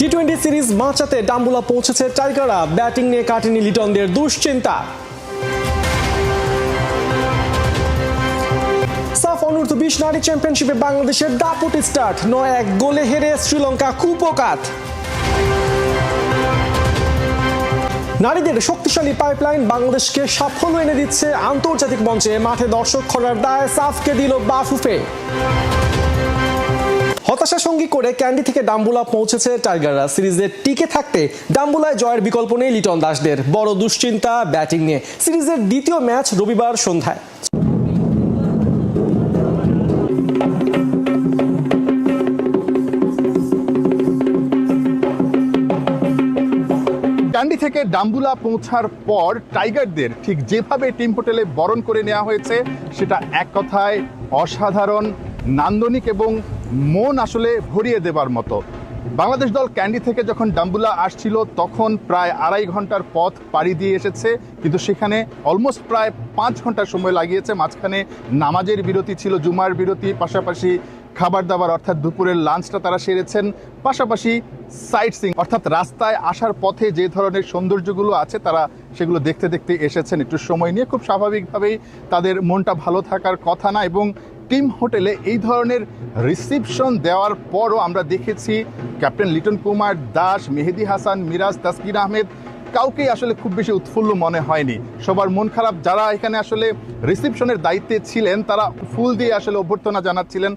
টি-20 series বাঁচাতে ডাম্বুলা পৌঁছেছে টাইগাররা, batting নিয়ে কাটেনি লিটনদের দুশ্চিন্তা। সাফ অনূর্ধ্ব 20 নারী চ্যাম্পিয়নশিপে বাংলাদেশের দাপুটে স্টার্ট, 9-1 গোলে হেরে শ্রীলঙ্কা কুপোকাত। নারীদের শক্তিশালী পাইপলাইন বাংলাদেশকে সাফল্য এনে দিচ্ছে আন্তর্জাতিক মঞ্চে, মাঠে দর্শক খরার দায় সাফকে দিল বাফুফে। হতাশা সঙ্গী করে ক্যান্ডি থেকে ডাম্বুলা পৌঁছেছে টাইগাররা, সিরিজে টিকে থাকতে ডাম্বুলায় জয়ের বিকল্প নেই লিটন দাসদের, বড় দুশ্চিন্তা ব্যাটিং নিয়ে। সিরিজের দ্বিতীয় ম্যাচ রবিবার সন্ধ্যায়। ক্যান্ডি থেকে ডাম্বুলা পৌঁছার পর টাইগারদের ঠিক যেভাবে টিম হোটেলে বরণ করে নেওয়া হয়েছে সেটা এক কথায় অসাধারণ, নান্দনিক এবং মন আসলে ভরিয়ে দেবার মতো। বাংলাদেশ দল ক্যান্ডি থেকে যখন ডাম্বুলা আসছিল তখন প্রায় 2.5 ঘন্টার পথ পাড়ি দিয়ে এসেছে, কিন্তু সেখানে অলমোস্ট প্রায় 5 ঘন্টা সময় লাগিয়েছে। মাঝখানে নামাজের বিরতি ছিল, জুমার বিরতি, পাশাপাশি খাবার দাবার অর্থাৎ দুপুরের লাঞ্চটা তারা সেরেছেন, পাশাপাশি সাইট সিং অর্থাৎ রাস্তায় আসার পথে যে ধরনের সৌন্দর্যগুলো আছে তারা সেগুলো দেখতে দেখতে এসেছেন একটু সময় নিয়ে। খুব স্বাভাবিকভাবেই তাদের মনটা ভালো থাকার কথা না, এবং টিম হোটেলে এই ধরনের রিসিপশন দেওয়ার পরও আমরা দেখেছি ক্যাপ্টেন লিটন কুমার দাস, মেহেদী হাসান মিরাজ, তাসকিন আহমেদ কাউকেই আসলে খুব বেশি উৎফুল্ল মনে হয়নি। সবার মন খারাপ। যারা এখানে আসলে রিসিপশনের দায়িত্বে ছিলেন তারা ফুল দিয়ে আসলে অভ্যর্থনা জানাচ্ছিলেন।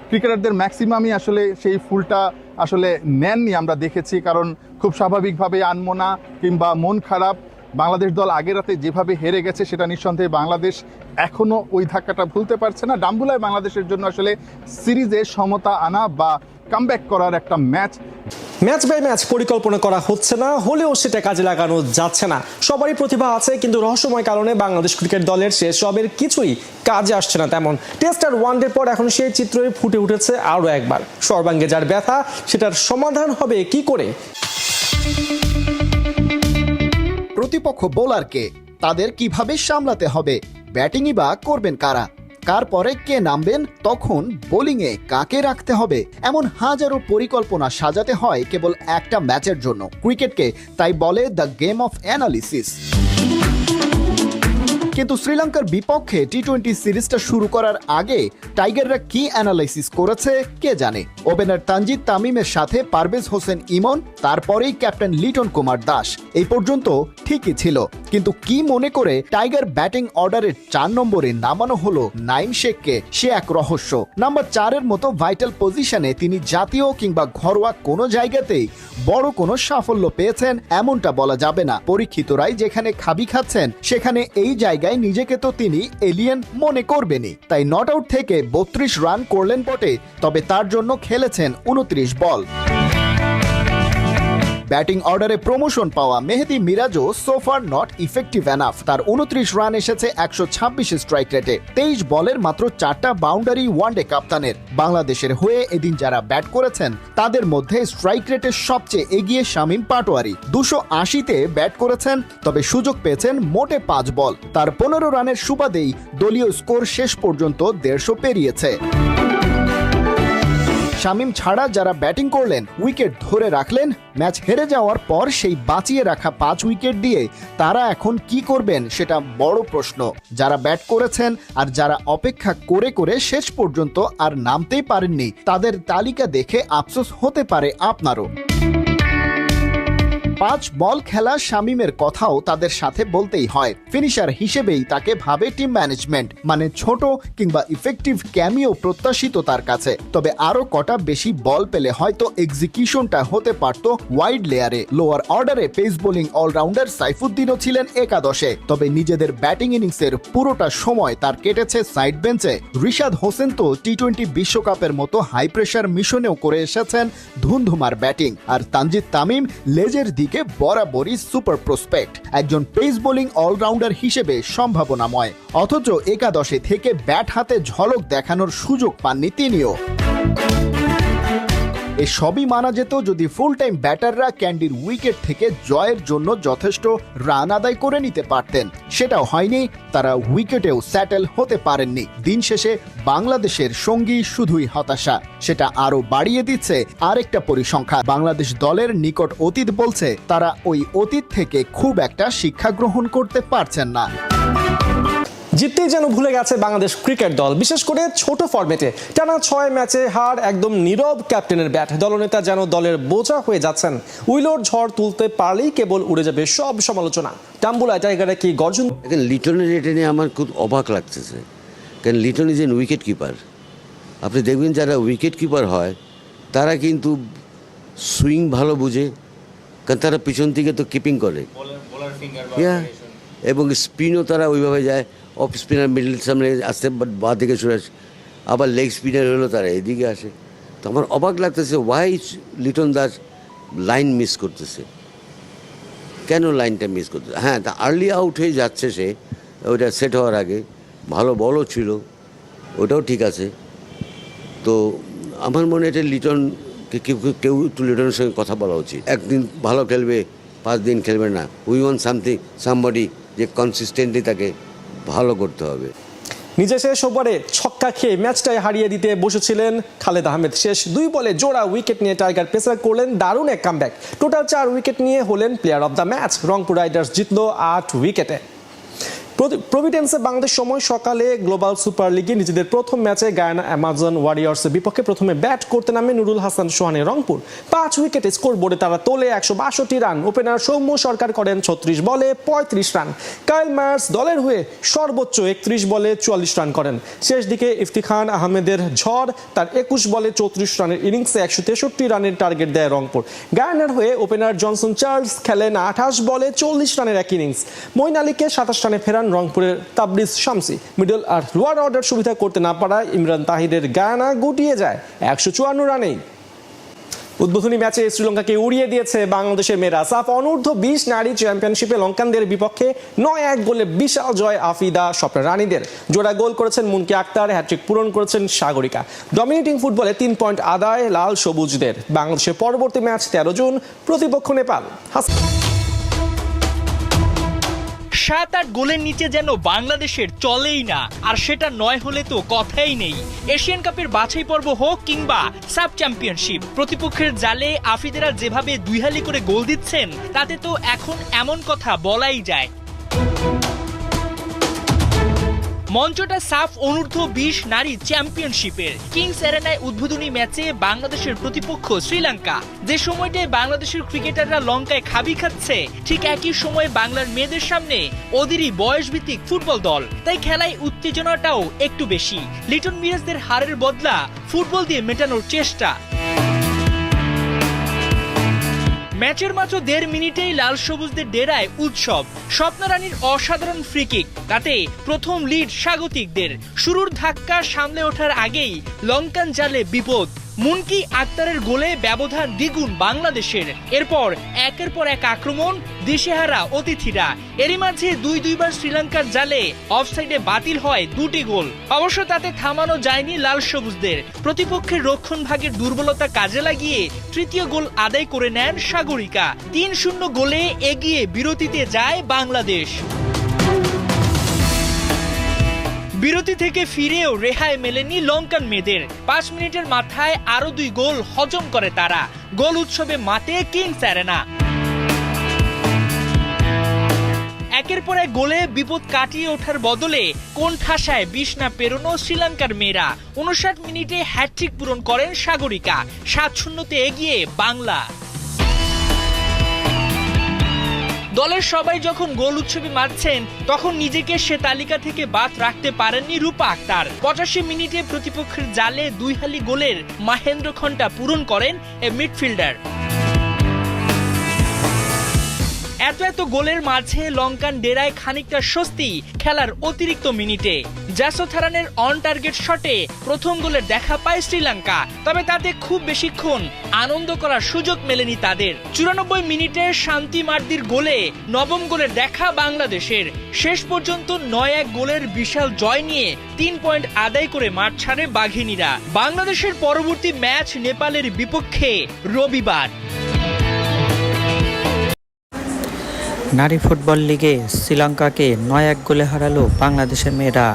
ক্রিকেটারদের ম্যাক্সিমামই আসলে সেই ফুলটা আসলে নেননি আমরা দেখেছি, কারণ খুব স্বাভাবিকভাবে আনমনা কিংবা মন খারাপ। বাংলাদেশ দল আগের রাতে যেভাবে হেরে গেছে সেটা নিঃসন্দেহে বাংলাদেশ এখনও ওই ধাক্কাটা ভুলতে পারছে না। ডাম্বুলায় বাংলাদেশের জন্য আসলে সিরিজে সমতা আনা বা কামব্যাক করার একটা ম্যাচ বাই ম্যাচ পরিকল্পনা করা হচ্ছে না, হলেও সেটা কাজে লাগানো যাচ্ছে না। সবারই প্রতিভা আছে, কিন্তু রহস্যময় কারণে বাংলাদেশ ক্রিকেট দলের সেসবের কিছুই কাজে আসছে না তেমন। টেস্ট আর ওয়ানডের পর এখন সেই চিত্রই ফুটে উঠেছে আরও একবার। সর্বাঙ্গে যার ব্যথা, সেটার সমাধান হবে কি করে? প্রতিপক্ষ বোলারকে তাদের কিভাবে সামলাতে হবে, ব্যাটিংই বা করবেন কারা, কার পরে কে নামবেন, তখন বোলিংয়ে কাকে রাখতে হবে, এমন হাজারো পরিকল্পনা সাজাতে হয় কেবল একটা ম্যাচের জন্য। ক্রিকেটকে তাই বলে দ্য গেম অফ অ্যানালিসিস। কিন্তু শ্রীলঙ্কার বিপক্ষে টি-20 সিরিজটা শুরু করার আগে টাইগাররা কি অ্যানালাইসিস করেছে কে জানে। ওপেনার তানজিদ তামিমের সাথে পারভেজ হোসেন ইমন, তারপরেই ক্যাপ্টেন লিটন কুমার দাস। এই পর্যন্ত ঠিকই ছিল, কিন্তু কি মনে করে টাইগার ব্যাটিং অর্ডারের 4 নম্বরে নামানো হলো নাইম শেখকে, সে এক রহস্য। নাম্বার 4-এর মতো ভাইটাল পজিশনে তিনি জাতীয় কিংবা ঘরোয়া কোনো জায়গাতেই বড় কোনো সাফল্য পেয়েছেন এমনটা বলা যাবে না। পরীক্ষিতরাই যেখানে খাবি খাচ্ছেন সেখানে এই জায়গায় নিজেকে তো তিনি এলিয়েন মনে করবেনই। তাই নট আউট থেকে 32 রান করলেন বটে, তবে তার জন্য খেলেছেন 29 বল। ব্যাটিং অর্ডারে প্রমোশন পাওয়া মেহেদী মিরাজও সোফার নট ইফেক্টিভ এনাফ। তার 29 রান এসেছে 126 স্ট্রাইক রেটে, 23 বলের মাত্র 4টা বাউন্ডারি ওয়ানডে কাপ্তানের। বাংলাদেশের হয়ে এদিন যারা ব্যাট করেছেন তাদের মধ্যে স্ট্রাইক রেটে সবচেয়ে এগিয়ে শামীম পাটোয়ারি, 280-তে ব্যাট করেছেন, তবে সুযোগ পেয়েছেন মোটে 5 বল। তার 15 রানের সুবাদেই দলীয় স্কোর শেষ পর্যন্ত 150 পেরিয়েছে। শামীম ছাড়া যারা ব্যাটিং করলেন উইকেট ধরে রাখলেন। ম্যাচ হেরে যাওয়ার পর সেই বাঁচিয়ে রাখা 5 উইকেট দিয়ে তারা এখন কি করবেন সেটা বড় প্রশ্ন। যারা ব্যাট করেছেন আর যারা অপেক্ষা করে করে শেষ পর্যন্ত আর নামতেই পারেননি, তাদের তালিকা দেখে আফসোস হতে পারে আপনারও। 5 বল খেলা শামীমের কথাও তাদের সাথে বলতেই হয়। ফিনিশার হিসেবেই তাকে ভাবে টিম ম্যানেজমেন্ট, মানে ছোট কিংবা ইফেক্টিভ ক্যামিও প্রত্যাশিত তার কাছে। তবে আরো কটা বেশি বল পেলে হয়তো এক্সিকিউশনটা হতে পারত ওয়াইড লেয়ারে। লোয়ার অর্ডারে পেস বোলিং অলরাউন্ডার সাইফুদ্দিনও ছিলেন একাদশে, তবে নিজেদের ব্যাটিং ইনিংসের পুরোটা সময় তার কেটেছে সাইড বেঞ্চে। রিশাদ হোসেন তো টি-20 বিশ্বকাপের মতো হাই প্রেশার মিশনেও করে এসেছেন ধুমধুমার ব্যাটিং। আর তানজিদ তামিম লেজের দিকে বরাবরই সুপার প্রসপেক্ট, একজন পেস বোলিং অলরাউন্ডার হিসেবে সম্ভাবনাময়। অথচ একাদশে থেকে ব্যাট হাতে ঝলক দেখানোর সুযোগ পাননি তিনিও। এই সবই মানা যেত যদি ফুল টাইম ব্যাটাররা ক্যান্ডির উইকেট থেকে জয়ের জন্য যথেষ্ট রান আদায় করে নিতে পারতেন। সেটাও হয়নি, তারা উইকেটেও স্যাটেল হতে পারেননি। দিন শেষে বাংলাদেশের সঙ্গী শুধুই হতাশা। সেটা আরো বাড়িয়ে দিচ্ছে আরেকটা পরিসংখ্যান। বাংলাদেশ দলের নিকট অতীত বলছে তারা ওই অতীত থেকে খুব একটা শিক্ষা গ্রহণ করতে পারছেন না। জিততেই যেন ভুলে গেছে বাংলাদেশ ক্রিকেট দল, বিশেষ করে ছোট ফরম্যাটে টানা 6 ম্যাচে হার, একদম নীরব ক্যাপ্টেনের ব্যাট। দলনেতা যেন দলের বোঝা হয়ে যাচ্ছেন। উইলোর ঝড় তুলতে পারলেই কেবল উড়ে যাবে সব সমালোচনা। টাম্বুলা টাইগারে কি গর্জন। লিটনের এটা নিয়ে আমার খুব অবাক লাগতেছে, কারণ Liton is an wicket keeper. আপনি দেখবেন যারা উইকেট কিপার হয় তারা কিন্তু সুইং ভালো বুঝে, কারণ তারা পিছন থেকে তো কিপিং করে, এবং স্পিনও তারা ওইভাবে যায়। অফ স্পিনার মিডল সামনে আসতে বা দিকে সরে আসে, আবার লেগ স্পিনার হলো তারা এদিকে আসে। তো আমার অবাক লাগতেছে why Liton Das line miss করতেছে, কেন লাইনটা মিস করতেছে। হ্যাঁ, তা আর্লি আউট হয়ে যাচ্ছে সে, ওইটা সেট হওয়ার আগে ভালো বলও ছিল, ওটাও ঠিক আছে। তো আমার মনে হয় এটা লিটনকে কেউ একটু লিটনের সঙ্গে কথা বলা উচিত। একদিন ভালো খেলবে, 5 দিন খেলবে না। উই ওয়ান্ট সামবডি যে কনসিস্টেন্টলি তাকে ভালো করতে হবে। নিজে শেষ ওভারে ছক্কা খেয়ে ম্যাচটাই হারিয়ে দিতে বসেছিলেন খালেদ আহমেদ। শেষ 2 বলে জোড়া উইকেট নিয়ে টাইগার পেসার করলেন দারুণ এক কামব্যাক। টোটাল 4 উইকেট নিয়ে হলেন player of the match. Rangpur Riders জিতল 8 উইকেটে। প্রভিডেন্সে বাংলাদেশ সময় সকালে গ্লোবাল সুপার লিগে নিজেদের প্রথম ম্যাচে গায়ানা অ্যামাজন ওয়ারিয়র্সের বিপক্ষে প্রথমে ব্যাট করতে নামে নুরুল হাসান সোহানের রংপুর। 5 উইকেটে স্কোর বোর্ডে তারা তোলে 162 রান। ওপেনার সৌম্য সরকার করেন 36 বলে 35 রান। কাইল মায়ার্স দলের হয়ে সর্বোচ্চ 31 বলে 44 রান করেন। শেষ দিকে ইফতিখান আহমেদের ঝড়, তার 21 বলে 34 রানের ইনিংসে 163 রানের টার্গেট দেয় রংপুর। গায়ানার হয়ে ওপেনার জনসন চার্লস খেলেন 28 বলে 40 রানের এক ইনিংস। মঈন আলীকে 27 রানে ফেরান রংপুরের তাবরিজ শামসি। মিডল আর লোয়ার অর্ডার সুবিধা করতে না পারায় ইমরান তাহিরের গায়ানা গুটিয়ে যায় 154 রানেই। উদ্বোধনী ম্যাচে শ্রীলঙ্কাকে উড়িয়ে দিয়েছে বাংলাদেশের মেয়েরা। সাফ অনূর্ধ্ব 20 নারী চ্যাম্পিয়নশিপে লঙ্কানদের বিপক্ষে 9-1 গোলে বিশাল জয় আফিদা স্বপ্নের রানীদের। জোড়া গোল করেছেন মুনকি আক্তার, হ্যাট্রিক পূরণ করেছেন সাগরিকা। ডমিনেটিং ফুটবলে 3 পয়েন্ট আদায় লাল সবুজদের। বাংলাদেশের পরবর্তী ম্যাচ 13 জুন, প্রতিপক্ষ নেপাল। 7-8 গোলের নিচে যেন বাংলাদেশের চলেই না, আর সেটা 9 হলে তো কথাই নেই। এশিয়ান কাপের বাছাই পর্ব হোক কিংবা সাব চ্যাম্পিয়নশিপ, প্রতিপক্ষের জালে আফিদেরা যেভাবে 2 হালি করে গোল দিচ্ছেন তাতে তো এখন এমন কথা বলাই যায়। মঞ্চটা সাফ অনূর্ধ্ব 20 নারী চ্যাম্পিয়নশিপের। কিংস এরেনায় উদ্বোধনী ম্যাচে বাংলাদেশের প্রতিপক্ষ শ্রীলঙ্কা। যে সময়টায় বাংলাদেশের ক্রিকেটাররা লঙ্কায় খাবি খাচ্ছে, ঠিক একই সময় বাংলার মেয়েদের সামনে ওদেরই বয়সভিত্তিক ফুটবল দল। তাই খেলায় উত্তেজনাটাও একটু বেশি। লিটন মিরাজদের হারের বদলা ফুটবল দিয়ে মেটানোর চেষ্টা। ম্যাচের মাত্র 1.5 মিনিটেই লাল সবুজদের ডেরায় উৎসব। স্বপ্নরানীর অসাধারণ ফ্রি কিক, তাতে প্রথম লিড স্বাগতিকদের। শুরুর ধাক্কা সামলে ওঠার আগেই লঙ্কান জালে বিপদ। মুনকি আক্তারের গোলে ব্যবধান দ্বিগুণ বাংলাদেশের। এরপর একের পর এক আক্রমণ, দিশেহারা অতিথিরা। এরই মাঝে 2-2বার শ্রীলঙ্কার জালে অফসাইডে বাতিল হয় 2টি গোল। অবশ্য তাতে থামানো যায়নি লাল সবুজদের। প্রতিপক্ষের রক্ষণ ভাগের দুর্বলতা কাজে লাগিয়ে তৃতীয় গোল আদায় করে নেন সাগরিকা। 3-0 গোলে এগিয়ে বিরতিতে যায় বাংলাদেশ। বিরতি থেকে ফিরেও রেহাই মেলেনি লঙ্কান মেয়েদের। 5 মিনিটের মাথায় আরো 2 গোল হজম করে তারা। গোল উৎসবে মাতে কিংস এরেনা। একের পর এক গোলে বিপদ কাটিয়ে ওঠার বদলে কোন ঠাসায় 20 না পেরোনো শ্রীলঙ্কার মেয়েরা। 59 মিনিটে হ্যাটট্রিক পূরণ করেন সাগরিকা। 7-0 এগিয়ে বাংলা। দলের সবাই যখন গোল উৎসবে মাতছেন, তখন নিজেকে সে তালিকা থেকে বাদ রাখতে পারেননি রূপা আক্তার। 85 মিনিটে প্রতিপক্ষের জালে 2 হালি গোলের মাহেন্দ্র খন্টা পূরণ করেন এ মিডফিল্ডার। এত গোলের মাঝে লঙ্কান ডেরায় খানিকটা স্বস্তি খেলার অতিরিক্ত মিনিটে। জাসোথারানের অন টার্গেট শটে প্রথম গোলের দেখা পায় শ্রীলঙ্কা, তবে তাতে খুব বেশিক্ষণ আনন্দ করার সুযোগ মেলেনি তাদের। 94 মিনিটে শান্তি মার্দির গোলে নবম গোলের দেখা বাংলাদেশের। শেষ পর্যন্ত 9-1 গোলের বিশাল জয় নিয়ে 3 পয়েন্ট আদায় করে মাঠ ছাড়ে বাঘিনীরা। বাংলাদেশের পরবর্তী ম্যাচ নেপালের বিপক্ষে রবিবার। নারী ফুটবল লিগে শ্রীলঙ্কাকে 9-1 গোলে হারালো বাংলাদেশের মেয়েরা।